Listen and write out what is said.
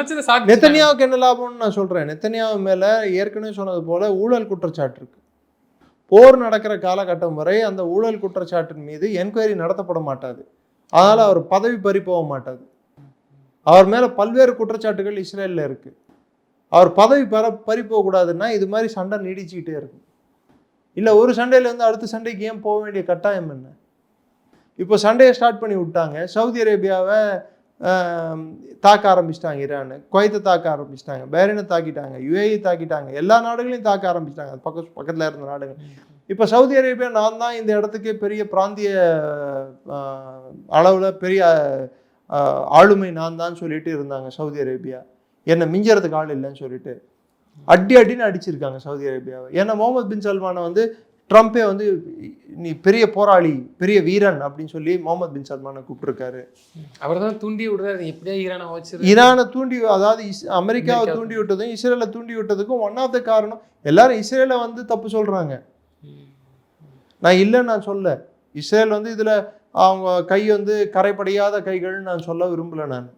நினைச்சதை சாதிச்சு. நெத்தனியாவுக்கு என்ன லாபம்னு நான் சொல்றேன். நெத்தனியாவு மேல ஏற்கனவே சொன்னது போல ஊழல் குற்றச்சாட்டு இருக்கு. போர் நடக்கிற காலகட்டம் வரை அந்த ஊழல் குற்றச்சாட்டின் மீது என்கொயரி நடத்தப்பட மாட்டாது. அதனால அவர் பதவி பறி போக மாட்டாது. அவர் மேல பல்வேறு குற்றச்சாட்டுகள் இஸ்ரேலில் இருக்கு. அவர் பதவி பறி போகக்கூடாதுன்னா இது மாதிரி சண்டை நீடிச்சுக்கிட்டே இருக்கும். இல்லை ஒரு சண்டையிலேருந்து அடுத்த சண்டைக்கு ஏன் போக வேண்டிய கட்டாயம் என்ன? இப்போ சண்டையை ஸ்டார்ட் பண்ணி விட்டாங்க. சவுதி அரேபியாவை தாக்க ஆரம்பிச்சிட்டாங்க, ஈரானு குவைத்தை தாக்க ஆரம்பிச்சிட்டாங்க, பஹ்ரைனை தாக்கிட்டாங்க, யுஏஇ தாக்கிட்டாங்க, எல்லா நாடுகளையும் தாக்க ஆரம்பிச்சிட்டாங்க பக்கத்தில் இருந்த நாடுகள். இப்போ சவுதி அரேபியா நான் தான் இந்த இடத்துக்கு பெரிய பிராந்திய அளவில் பெரிய ஆளுமை நான் தான் சொல்லிட்டு இருந்தாங்க சவுதி அரேபியா. என்னை மிஞ்சறதுக்கு ஆள் இல்லைன்னு சொல்லிட்டு அடின்னு அடிச்சிருக்காங்க சவுதி அரேபியாவை. ஏன்னா முகமது பின் சல்மானை வந்து ட்ரம்ப்பே வந்து நீ பெரிய போராளி பெரிய வீரன் அப்படின்னு சொல்லி முகமது பின் சல்மானை கூப்பிட்டுருக்காரு. அவர் தான் தூண்டி விடுறாரு. எப்படியா ஈரானை தூண்டி, அதாவது அமெரிக்காவை தூண்டி விட்டதும் இஸ்ரேலை தூண்டி விட்டதுக்கும் ஒன் ஆஃப் த காரணம் எல்லாரும் இஸ்ரேலை வந்து தப்பு சொல்றாங்க. நான் இல்லைன்னு நான் சொல்ல. இஸ்ரேல் வந்து இதுல அவங்க கை வந்து கரைப்படையாத கைகள்னு நான் சொல்ல விரும்பல. நான்